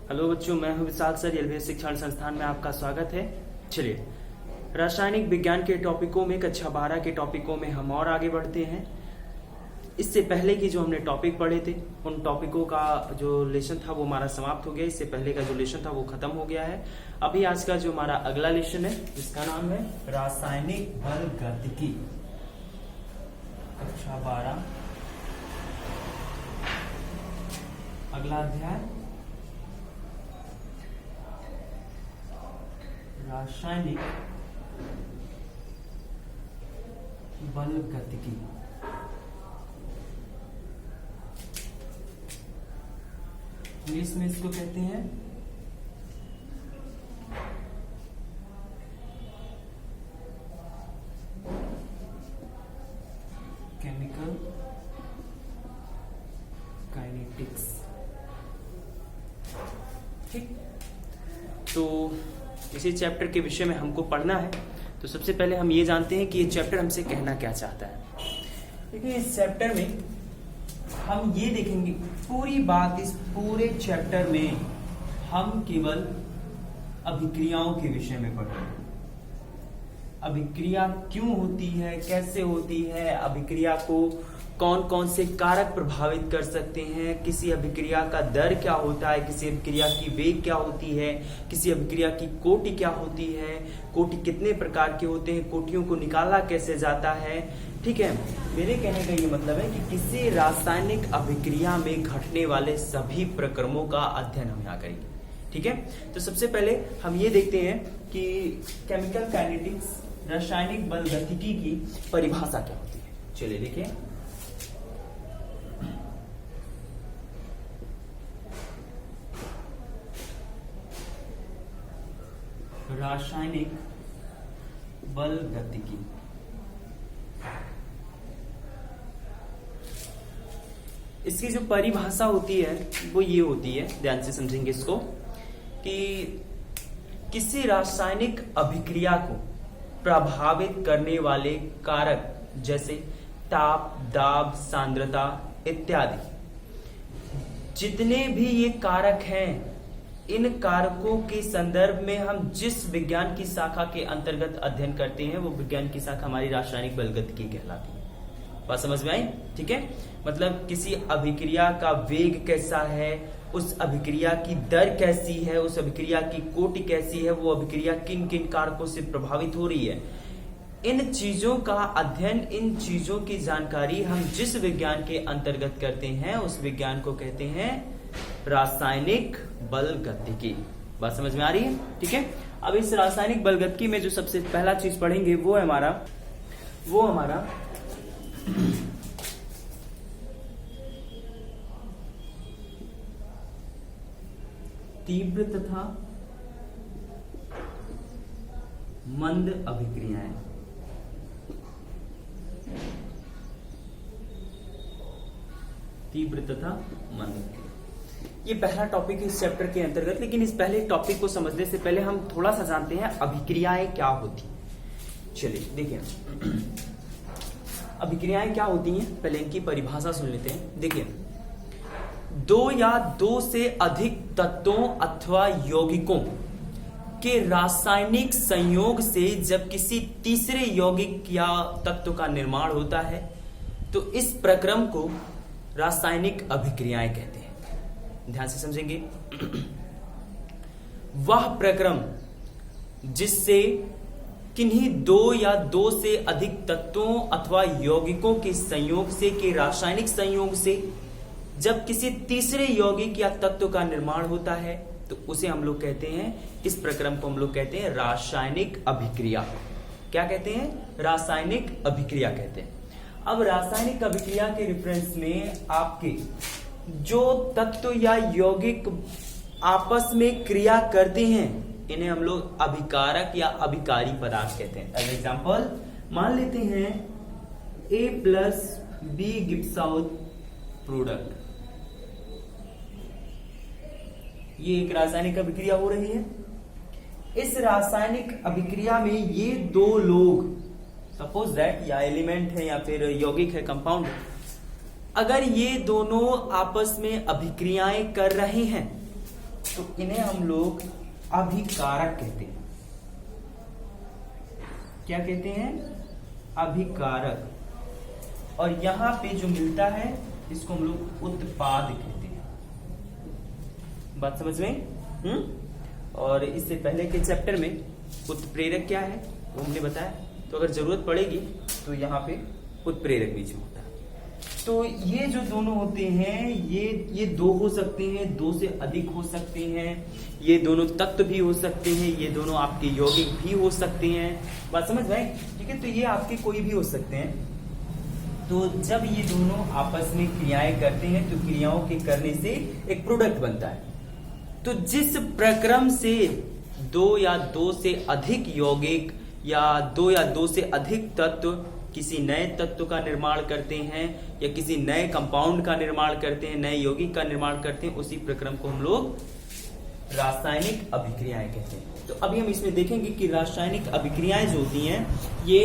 Hello बच्चों, मैं हूं विशाल सर। एलबीएस शिक्षण संस्थान में आपका स्वागत है। चलिए, रासायनिक विज्ञान के टॉपिकों में कक्षा 12 के टॉपिकों में हम और आगे बढ़ते हैं। इससे पहले की जो हमने टॉपिक पढ़े थे, उन टॉपिकों का जो लेसन था वो हमारा समाप्त हो गया। इससे पहले का जो लेसन था वो खत्म हो गया है। अभी आज का जो हमारा अगला लेसन है, जिसका नाम है रासायनिक बल गतिकी, कक्षा 12, अगला अध्याय रासायनिक बल गतिकी। इंग्लिश में इसको कहते हैं केमिकल काइनेटिक्स। ठीक, तो इसी चैप्टर के विषय में हमको पढ़ना है। तो सबसे पहले हम ये जानते हैं कि ये चैप्टर हमसे कहना क्या चाहता है। देखिए, इस चैप्टर में हम ये देखेंगे, पूरी बात इस पूरे चैप्टर में हम केवल अभिक्रियाओं के विषय में पढ़ेंगे। अभिक्रिया क्यों होती है, कैसे होती है, अभिक्रिया को कौन कौन से कारक प्रभावित कर सकते हैं, किसी अभिक्रिया का दर क्या होता है, किसी अभिक्रिया की वेग क्या होती है, किसी अभिक्रिया की कोटि क्या होती है, कोटि कितने प्रकार के होते हैं, कोटियों को निकाला कैसे जाता है। ठीक है, मेरे कहने का ये मतलब है कि किसी रासायनिक अभिक्रिया में घटने वाले सभी प्रक्रमों का अध्ययन हम यहाँ करेंगे। ठीक है, तो सबसे पहले हम ये देखते हैं कि केमिकल काइनेटिक्स, रासायनिक बल गतिकी की परिभाषा क्या होती है। चलिए देखिए, रासायनिक बल गतिकी। इसकी जो परिभाषा होती है वो ये होती है, ध्यान से समझेंगे इसको, कि किसी रासायनिक अभिक्रिया को प्रभावित करने वाले कारक जैसे ताप, दाब, सांद्रता इत्यादि, जितने भी ये कारक हैं, इन कारकों के संदर्भ में हम जिस विज्ञान की शाखा के अंतर्गत अध्ययन करते हैं वो विज्ञान की शाखा हमारी रासायनिक बल गतिकी कहलाती है। बात समझ में आई? ठीक है, मतलब किसी अभिक्रिया का वेग कैसा है, उस अभिक्रिया की दर कैसी है, उस अभिक्रिया की कोटि कैसी है, वो अभिक्रिया किन किन कारकों से प्रभावित हो रही है, इन चीजों का अध्ययन, इन चीजों की जानकारी हम जिस विज्ञान के अंतर्गत करते हैं उस विज्ञान को कहते हैं रासायनिक बल गतिकी। बात समझ में आ रही है? ठीक है, अब इस रासायनिक बल गतिकी में जो सबसे पहला चीज पढ़ेंगे वो हमारा तीव्र तथा मंद अभिक्रियाएं। तीव्र तथा मंद, ये पहला टॉपिक है इस चैप्टर के अंतर्गत। लेकिन इस पहले टॉपिक को समझने से पहले हम थोड़ा सा जानते हैं अभिक्रियाएं क्या होती। चलिए देखिए, अभिक्रियाएं क्या होती हैं, पहले इनकी परिभाषा सुन लेते हैं। देखिए, दो या दो से अधिक तत्वों अथवा यौगिकों के रासायनिक संयोग से जब किसी तीसरे यौगिक या तत्व का निर्माण होता है तो इस प्रक्रम को रासायनिक अभिक्रियाएं कहते हैं। ध्यान से समझेंगे, वह प्रक्रम जिससे किन्हीं दो या दो से अधिक तत्वों अथवा यौगिकों के संयोग से, के रासायनिक संयोग से जब किसी तीसरे यौगिक या तत्व का निर्माण होता है तो उसे हम लोग कहते हैं, इस प्रक्रम को हम लोग कहते हैं रासायनिक अभिक्रिया। क्या कहते हैं? रासायनिक अभिक्रिया कहते हैं। अब रासायनिक अभिक्रिया के रेफरेंस में आपके जो तत्व या यौगिक आपस में क्रिया करते हैं इन्हें हम लोग अभिकारक या अभिकारी पदार्थ कहते हैं। एज एग्जाम्पल मान लेते हैं A+B गिव्स आउट प्रोडक्ट। ये एक रासायनिक अभिक्रिया हो रही है। इस रासायनिक अभिक्रिया में ये दो लोग, सपोज दैट या एलिमेंट है या फिर यौगिक है, कंपाउंड, अगर ये दोनों आपस में अभिक्रियाएं कर रहे हैं तो इन्हें हम लोग अभिकारक कहते हैं। क्या कहते हैं? अभिकारक। और यहां पे जो मिलता है इसको हम लोग उत्पाद कहते हैं। बात समझ में? और इससे पहले के चैप्टर में उत्प्रेरक क्या है वो हमने बताया, तो अगर जरूरत पड़ेगी तो यहाँ पे उत्प्रेरक बीच में होता है। तो ये जो दोनों होते हैं ये दो हो सकते हैं, दो से अधिक हो सकते हैं, ये दोनों तत्व भी हो सकते हैं, ये दोनों आपके यौगिक भी हो सकते हैं। बात समझ भाई? ठीक है, तो ये आपके कोई भी हो सकते हैं। तो जब ये दोनों आपस में क्रियाएं करते हैं तो क्रियाओं के करने से एक प्रोडक्ट बनता है। तो जिस प्रक्रम से दो या दो से अधिक यौगिक या दो या दो से अधिक तत्व किसी नए तत्व का निर्माण करते हैं या किसी नए कंपाउंड का निर्माण करते हैं, नए यौगिक का निर्माण करते हैं, उसी प्रक्रम को हम लोग रासायनिक अभिक्रियाएं कहते हैं। तो अभी हम इसमें देखेंगे कि रासायनिक अभिक्रियाएं जो होती हैं ये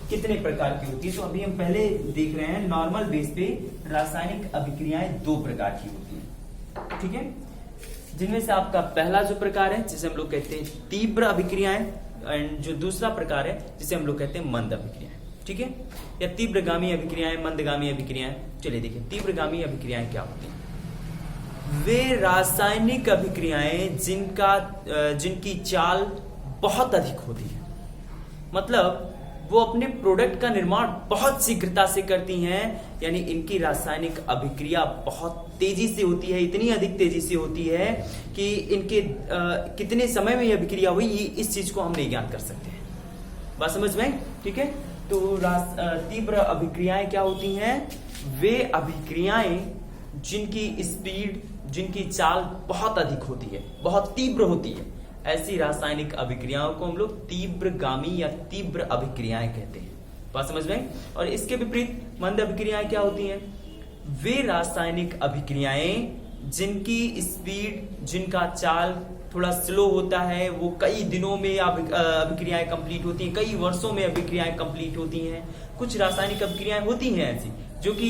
कितने प्रकार की होती है। तो अभी हम पहले देख रहे हैं नॉर्मल बेस पे रासायनिक अभिक्रियाएं दो प्रकार की होती हैं, ठीक है, जिनमें से आपका पहला जो प्रकार है जिसे हम लोग कहते हैं तीव्र अभिक्रियाएं, एंड जो दूसरा प्रकार है जिसे हम लोग कहते हैं मंद अभिक्रियाएं, ठीक है, या तीव्रगामी अभिक्रियाएं, मंदगामी अभिक्रियाएं। चलिए देखिए तीव्रगामी अभिक्रियाएं क्या होती हैं। वे रासायनिक अभिक्रियाएं जिनकी चाल बहुत अधिक होती है, मतलब वो अपने प्रोडक्ट का निर्माण बहुत शीघ्रता से करती हैं, यानी इनकी रासायनिक अभिक्रिया बहुत तेजी से होती है, इतनी अधिक तेजी से होती है कि इनके कितने समय में यह अभिक्रिया हुई इस चीज को हम नहीं ज्ञात कर सकते हैं। बात समझ में? ठीक है, तो तीव्र अभिक्रियाएं क्या होती हैं? वे अभिक्रियाएं जिनकी स्पीड, जिनकी चाल बहुत अधिक होती है, बहुत तीव्र होती है, ऐसी रासायनिक अभिक्रियाओं को हम लोग तीव्रगामी या तीव्र अभिक्रियाएं कहते हैं। बात समझ में? और इसके विपरीत मंद अभिक्रियाएं क्या होती हैं? वे रासायनिक अभिक्रियाएं जिनकी स्पीड, जिनका चाल थोड़ा स्लो होता है, वो कई दिनों में अभिक्रियाएं कंप्लीट होती हैं, कई वर्षों में अभिक्रियाएं कंप्लीट होती हैं। कुछ रासायनिक अभिक्रियाएं होती हैं ऐसी जो कि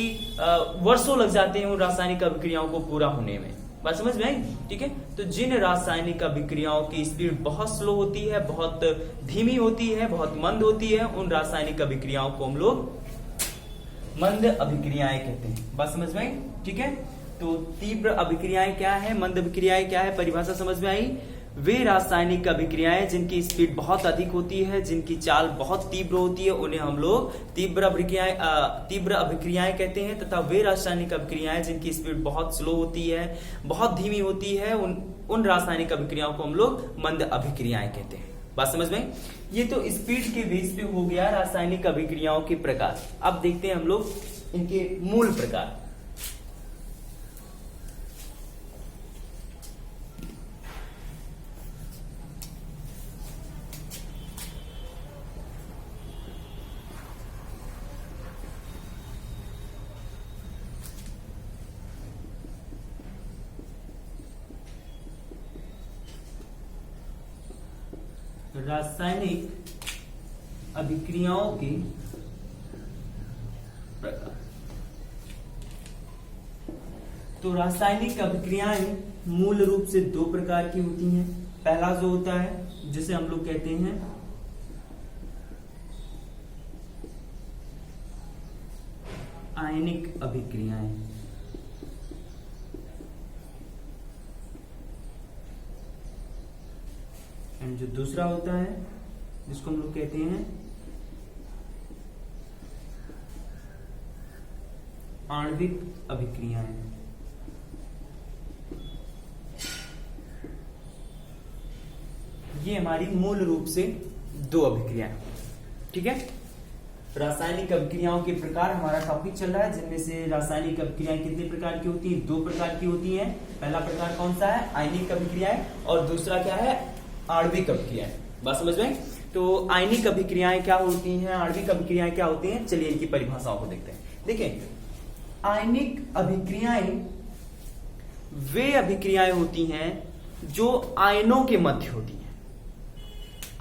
वर्षों लग जाते हैं उन रासायनिक अभिक्रियाओं को पूरा होने में। बात समझ में आई? ठीक है, तो जिन रासायनिक अभिक्रियाओं की स्पीड बहुत स्लो होती है, बहुत धीमी होती है, बहुत मंद होती है, उन रासायनिक अभिक्रियाओं को हम लोग मंद अभिक्रियाएं कहते हैं। बात समझ में आई? ठीक है, तो तीव्र अभिक्रियाएं क्या है, मंद अभिक्रियाएं क्या है, परिभाषा समझ में आई? वे रासायनिक अभिक्रियाएं जिनकी स्पीड बहुत अधिक होती है, जिनकी चाल बहुत तीव्र होती है, उन्हें हम लोग तीव्र अभिक्रियाएं कहते हैं, तथा वे रासायनिक अभिक्रियाएं जिनकी स्पीड बहुत स्लो होती है, बहुत धीमी होती है, उन रासायनिक अभिक्रियाओं को हम लोग मंद अभिक्रियाएं कहते हैं। बात समझ में? ये तो स्पीड के बेस पे हो गया रासायनिक अभिक्रियाओं के प्रकार। अब देखते हैं हम लोग इनके मूल प्रकार। रासायनिक अभिक्रियाओं के प्रकार। तो रासायनिक अभिक्रियाएं मूल रूप से दो प्रकार की होती हैं। पहला जो होता है जिसे हम लोग कहते हैं आयनिक अभिक्रियाएं, एंड जो दूसरा होता है जिसको हम लोग कहते हैं आणविक अभिक्रियाएं। ये हमारी मूल रूप से दो अभिक्रियाएं, ठीक है। रासायनिक अभिक्रियाओं के प्रकार हमारा टॉपिक चल रहा है, जिनमें से रासायनिक अभिक्रियाएं कितने प्रकार की होती हैं? दो प्रकार की होती हैं। पहला प्रकार कौन सा है? आयनिक अभिक्रियाएं, और दूसरा क्या है? आणविक अभिक्रियाएं। बात समझ में? तो आयनिक अभिक्रियाएं क्या होती हैं, आणविक अभिक्रियाएं क्या होती हैं? चलिए इनकी परिभाषाओं को देखते हैं। देखिए, आयनिक अभिक्रियाएं वे अभिक्रियाएं होती हैं जो आयनों के मध्य होती हैं।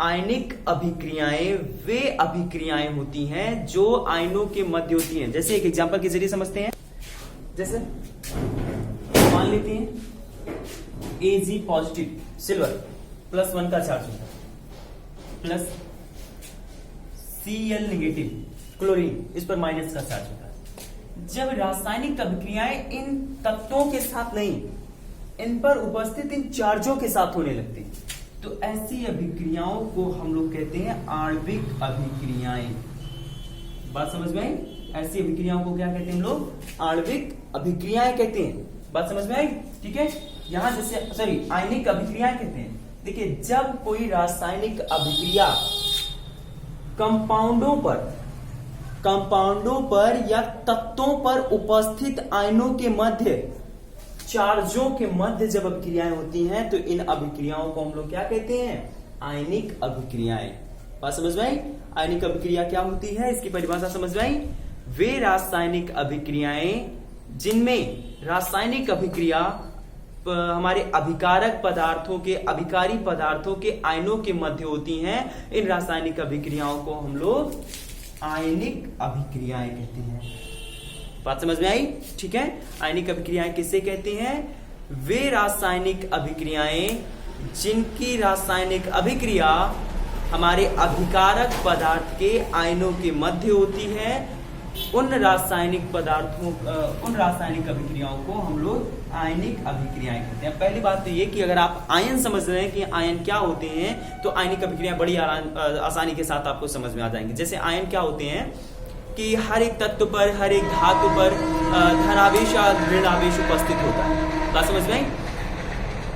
आयनिक अभिक्रियाएं वे अभिक्रियाएं होती हैं जो आयनों के मध्य होती हैं। जैसे एक एग्जांपल के जरिए समझते हैं। जैसे मान लेते हैं Ag पॉजिटिव सिल्वर +1 का चार्ज होता है, प्लस Cl नेगेटिव क्लोरीन, इस पर माइनस का चार्ज होता है। जब रासायनिक अभिक्रियाएं इन तत्वों के साथ नहीं, इन पर उपस्थित इन चार्जों के साथ होने लगती हैं, तो ऐसी अभिक्रियाओं को हम लोग कहते हैं आणविक अभिक्रियाएं। बात समझ में आई? ऐसी अभिक्रियाओं को क्या कहते हैं हम लोग? आणविक अभिक्रियाएं कहते हैं। बात समझ में आई? ठीक है। यहां जैसे आयनिक अभिक्रियाएं कहते हैं। देखिए, जब कोई रासायनिक अभिक्रिया कंपाउंडों पर या तत्वों पर उपस्थित आयनों के मध्य, चार्जों के मध्य जब अभिक्रियाएं होती हैं, तो इन अभिक्रियाओं को हम लोग क्या कहते हैं? आयनिक अभिक्रियाएं। बात समझ में आई? आयनिक अभिक्रिया क्या होती है, इसकी परिभाषा समझ में आई? वे रासायनिक अभिक्रियाएं जिनमें रासायनिक अभिक्रिया हमारे अभिकारक पदार्थों के, अभिकारी पदार्थों के आयनों के मध्य होती हैं, इन रासायनिक अभिक्रियाओं को हम लोग आयनिक अभिक्रियाएं कहते हैं। बात समझ में आई? ठीक है। आयनिक अभिक्रियाएं किसे कहते हैं? वे रासायनिक अभिक्रियाएं जिनकी रासायनिक अभिक्रिया हमारे अभिकारक पदार्थ के आयनों के मध्य होती है, उन रासायनिक अभिक्रियाओं को हम लोग आयनिक अभिक्रियाएं कहते हैं। पहली बात तो ये कि अगर आप आयन समझ रहे हैं कि आयन क्या होते हैं, तो आयनिक अभिक्रियाएं बड़ी आसानी के साथ आपको समझ में आ जाएंगे। जैसे आयन क्या होते हैं कि हर एक तत्व पर, हर एक धातु पर धनावेश या ऋण आवेश उपस्थित होता है। बात समझ में आई?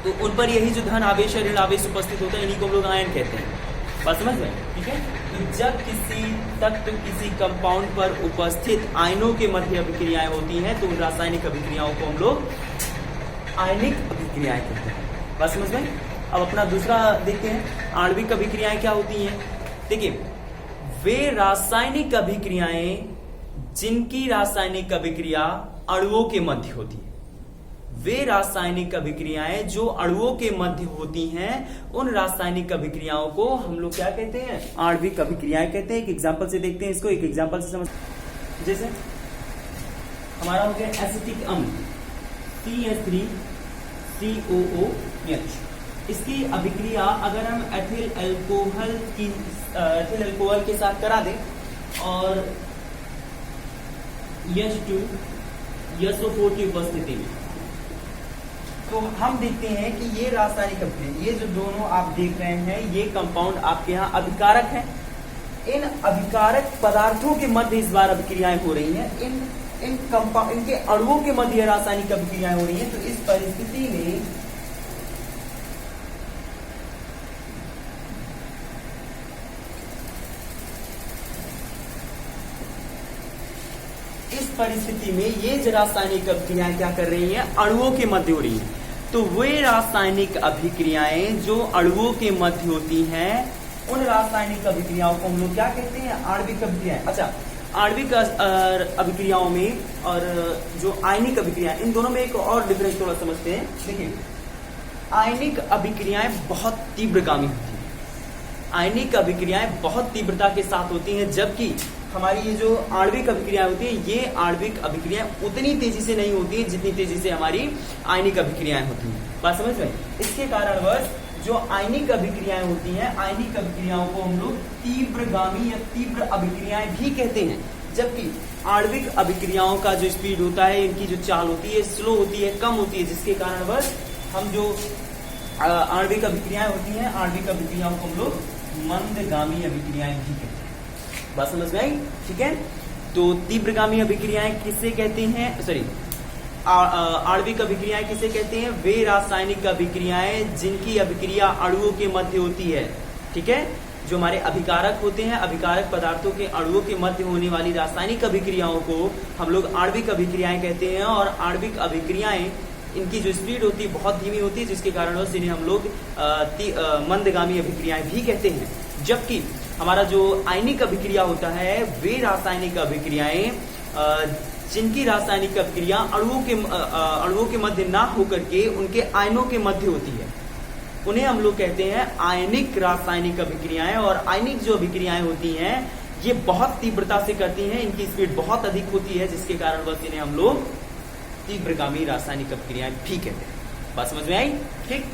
तो उन पर यही जो धन आवेश या ऋण आवेश उपस्थित होता है, इन्हीं को हम लोग आयन कहते हैं। बात समझ में? ठीक है। तो जब किसी तत्व, किसी कंपाउंड पर उपस्थित आयनों के मध्य अभिक्रियाएं होती हैं, तो उन रासायनिक अभिक्रियाओं को हम लोग आयनिक अभिक्रियाएं कहते हैं। बात समझ में? अब अपना दूसरा देखते हैं, आणविक अभिक्रियाएं क्या होती हैं। देखिए, वे रासायनिक अभिक्रियाएं जिनकी रासायनिक अभिक्रिया अणुओं के मध्य होती है, वे रासायनिक अभिक्रियाएं जो अणुओं के मध्य होती हैं, उन रासायनिक अभिक्रियाओं को हम लोग क्या कहते हैं? आणविक अभिक्रियाएं कहते हैं। एक एग्जांपल से देखते हैं इसको, एक एग्जांपल से समझ। जैसे हमारा हो गया एसिटिक अम्ल CH3COOH, इसकी अभिक्रिया अगर हम एथिल अल्कोहल के साथ करा दें और H2SO4 की उपस्थिति में, तो हम देखते हैं कि ये रासायनिक अभिक्रिया, ये जो दोनों आप देख रहे हैं, ये कंपाउंड आपके यहाँ अभिकारक हैं। इन अभिकारक पदार्थों के मध्य इस बार अभिक्रियाएं हो रही हैं, इनके अणुओं के मध्य रासायनिक अभिक्रियाएं हो रही हैं। तो इस परिस्थिति में ये जो रासायनिक अभिक्रियाएं क्या कर रही हैं? अणुओं के मध्य हो रही हैं। तो वे रासायनिक अभिक्रियाएं जो अणुओं के मध्य होती हैं, उन रासायनिक अभिक्रियाओं को हम लोग क्या कहते हैं? आणविक अभिक्रियाएं। अच्छा, आणविक अभिक्रियाओं में और जो आयनिक अभिक्रियाएं, इन दोनों में एक और डिफरेंस थोड़ा समझते हैं। देखिए, आयनिक अभिक्रियाएं बहुत तीव्रगामी होती हैं। आयनिक अभिक्रियाएं बहुत तीव्रता के साथ होती हैं, जबकि हमारी ये जो आणविक अभिक्रियाएं होती है, ये आणविक अभिक्रियाएं उतनी तेजी से नहीं होती है जितनी तेजी से हमारी आयनिक अभिक्रियाएं होती हैं। बात समझ में? इसके कारणवश जो आयनिक अभिक्रियाएं होती हैं, आयनिक अभिक्रियाओं को हम लोग तीव्रगामी या तीव्र अभिक्रियाएं भी कहते हैं, जबकि आणविक अभिक्रियाओं का जो स्पीड होता है, इनकी जो चाल होती है, स्लो होती है, कम होती है, जिसके कारणवश हम जो आणविक अभिक्रियाएं होती हैं, आणविक अभिक्रियाओं को हम लोग मंदगामी अभिक्रियाएं भी कहते हैं। बात समझ में आई? ठीक है। तो तीव्रगामी अभिक्रियाएं किसे कहते हैं? आणविक अभिक्रियाएं किसे कहते हैं? वे रासायनिक अभिक्रियाएं जिनकी अभिक्रिया अणुओं के मध्य होती है। ठीक है। जो हमारे अभिकारक होते हैं, अभिकारक पदार्थों के अणुओं के मध्य होने वाली रासायनिक अभिक्रियाओं को हम लोग आणविक अभिक्रियाएं कहते हैं। और आणविक अभिक्रियाएं, इनकी जो स्पीड होती है बहुत धीमी होती है, जिसके कारण इन्हें हम लोग मंदगामी अभिक्रियाएं भी कहते हैं। जबकि हमारा जो आयनिक अभिक्रिया होता है, वे रासायनिक अभिक्रियाएं जिनकी रासायनिक अभिक्रिया अणुओं के मध्य ना होकर के उनके आयनों के मध्य होती है, उन्हें हम लोग कहते हैं आयनिक रासायनिक अभिक्रियाएं। और आयनिक जो अभिक्रियाएं होती हैं, ये बहुत तीव्रता से करती हैं, इनकी स्पीड बहुत अधिक होती है, जिसके कारण बस इन्हें हम लोग तीव्रगामी रासायनिक अभिक्रियाएं भी कहते हैं। बात समझ में आई? ठीक,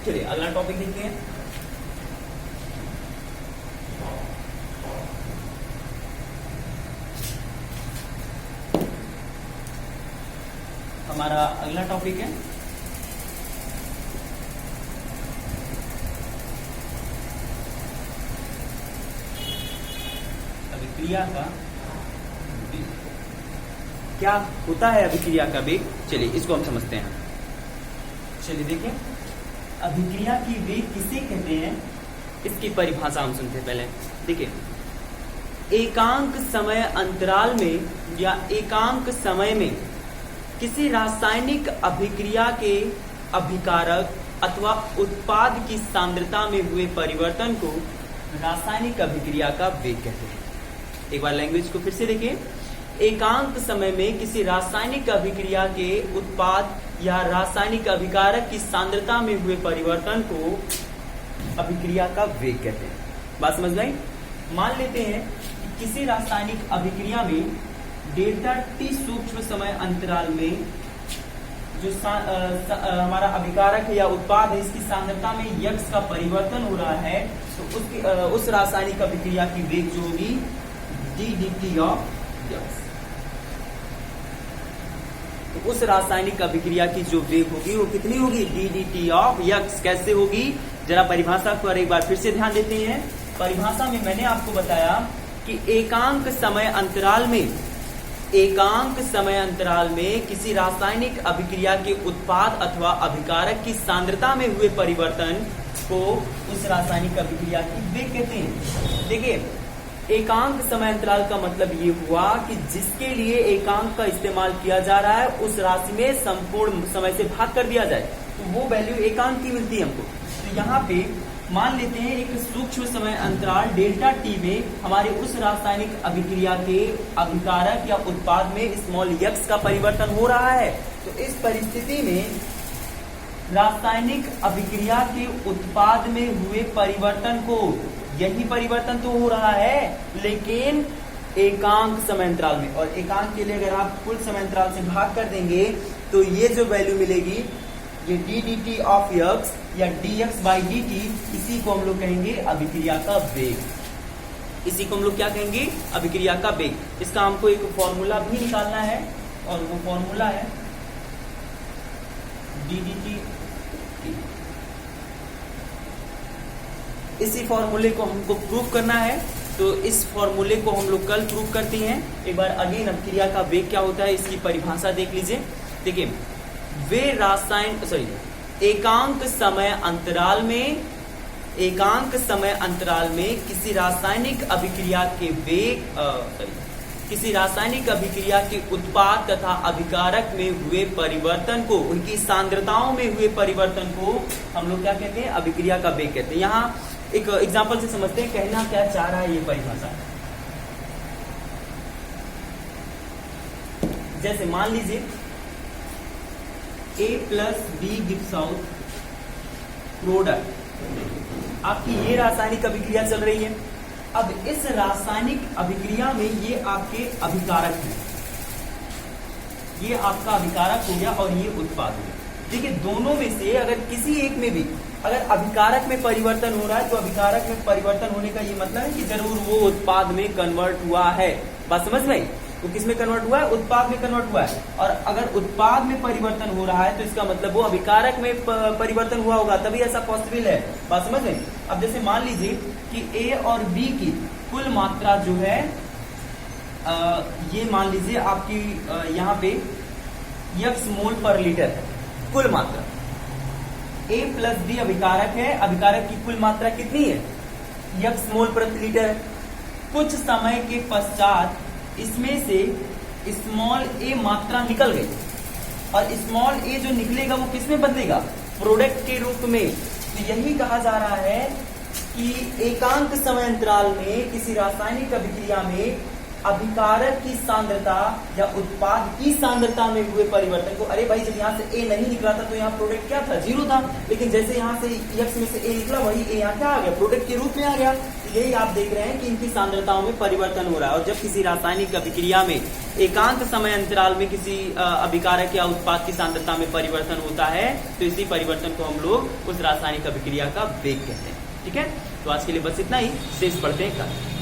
चलिए अगला टॉपिक देखते हैं। हमारा अगला टॉपिक है अभिक्रिया का वेग। क्या होता है अभिक्रिया का वेग? चलिए इसको हम समझते हैं। चलिए देखिए, अभिक्रिया की वेग किसे कहते हैं, इसकी परिभाषा हम सुनते हैं पहले। देखिए, एकांक समय अंतराल में या एकांक समय में किसी रासायनिक अभिक्रिया के अभिकारक अथवा उत्पाद की सांद्रता में हुए परिवर्तन को रासायनिक अभिक्रिया का वेग कहते हैं। एक बार लैंग्वेज को फिर से देखिए। एकांक समय में किसी रासायनिक अभिक्रिया के उत्पाद या रासायनिक अभिकारक की सांद्रता में हुए परिवर्तन को अभिक्रिया का वेग कहते हैं। बात समझ में आई? मान लेते हैं कि किसी रासायनिक अभिक्रिया में डेल्टा टी सूक्ष्म समय अंतराल में जो हमारा अभिकारक है या उत्पाद है, इसकी सांद्रता में यक्स का परिवर्तन हो रहा है, तो उसकी उस रासायनिक अभिक्रिया की वेग जो होगी D d t of x. तो उस रासायनिक अभिक्रिया की जो वेग होगी वो कितनी होगी? D d t of x. कैसे होगी? जरा परिभाषा पर एक बार फिर से ध्यान देते हैं। परिभाषा में मैंने आपको बताया कि एकांक समय अंतराल में किसी रासायनिक अभिक्रिया के उत्पाद अथवा अभिकारक की सांद्रता में हुए परिवर्तन को उस रासायनिक अभिक्रिया की वेग कहते हैं। देखिए, एकांक समय अंतराल का मतलब ये हुआ कि जिसके लिए एकांक का इस्तेमाल किया जा रहा है उस राशि में संपूर्ण समय से भाग कर दिया जाए, तो वो वैल्यू एकांक की मिलती है हमको। तो यहाँ पे मान लेते हैं एक सूक्ष्म समय अंतराल डेल्टा टी में हमारे उस रासायनिक अभिक्रिया के अभिकारक या उत्पाद में स्मॉल यक्स का परिवर्तन हो रहा है। तो इस परिस्थिति में रासायनिक अभिक्रिया के उत्पाद में हुए परिवर्तन को, यही परिवर्तन तो हो रहा है लेकिन एकांक समय अंतराल में, और एकांक के लिए अगर आप कुल समय अंतराल से भाग कर देंगे तो ये जो वैल्यू मिलेगी ये डी डी टी ऑफ यक्स या d x by d t, इसी को हम लोग कहेंगे अभिक्रिया का वेग। इसी को हम लोग क्या कहेंगे? अभिक्रिया का वेग। इसका हमको एक फॉर्मूला भी निकालना है और वो फॉर्मूला है डी डी टी। इसी फॉर्मूले को हमको प्रूव करना है, तो इस फॉर्मूले को हम लोग कल प्रूव करते हैं। एक बार अगेन अभिक्रिया का वेग क्या होता है इसकी परिभाषा देख लीजिए। देखिए, वे एकांक समय अंतराल में किसी रासायनिक अभिक्रिया के किसी रासायनिक अभिक्रिया के उत्पाद तथा अभिकारक में हुए परिवर्तन को, उनकी सांद्रताओं में हुए परिवर्तन को हम लोग क्या कहते हैं? अभिक्रिया का वेग कहते हैं। यहाँ एक एग्जांपल से समझते हैं कहना क्या चाह रहा है ये परिभाषा। जैसे मान लीजिए A plus B gives out product. आपकी ये रासायनिक अभिक्रिया चल रही है। अब इस रासायनिक अभिक्रिया में ये आपके अभिकारक हैं, ये आपका अभिकारक हो गया और ये उत्पाद हो गया। देखिए, दोनों में से अगर किसी एक में भी अगर अभिकारक में परिवर्तन हो रहा है तो अभिकारक में परिवर्तन होने का ये मतलब है कि जरूर वो उत्पाद में कन्वर्ट हुआ है। बात समझ में? तो किस में कन्वर्ट हुआ है? उत्पाद में कन्वर्ट हुआ है। और अगर उत्पाद में परिवर्तन हो रहा है तो इसका मतलब वो अभिकारक में परिवर्तन हुआ होगा, तभी ऐसा पॉसिबल है। बात समझ में? अब जैसे मान लीजिए कि ए और बी की कुल मात्रा जो है ये मान लीजिए आपकी यहाँ पे यक्स मोल पर लीटर है कुल मात्रा। ए प्लस बी अभिकारक है, अभिकारक की कुल मात्रा कितनी है? यक्स मोल प्रति लीटर। कुछ समय के पश्चात इसमें से स्मॉल ए मात्रा निकल गई और स्मॉल ए जो निकलेगा वो किसमें बदलेगा? प्रोडक्ट के रूप में। तो यही कहा जा रहा है कि एकांक समय अंतराल में किसी रासायनिक अभिक्रिया में अभिकारक की सांद्रता या उत्पाद की सांद्रता में हुए परिवर्तन को, अरे भाई जब यहाँ से ए नहीं निकला था तो यहाँ प्रोडक्ट क्या था, 0 था, लेकिन जैसे यहाँ से एक्स में से ए निकला वही ए यहाँ क्या आ गया, प्रोडक्ट के रूप में आ गया। यही आप देख रहे हैं कि इनकी सांद्रताओं में परिवर्तन हो रहा है। और जब किसी रासायनिक अभिक्रिया में एकांत समय अंतराल में किसी अभिकारक या उत्पाद की सांद्रता में परिवर्तन होता है तो इसी परिवर्तन को हम लोग उस रासायनिक अभिक्रिया का वेग कहते हैं। ठीक है, तो आज के लिए बस इतना ही, शेष पढ़ते हैं कल।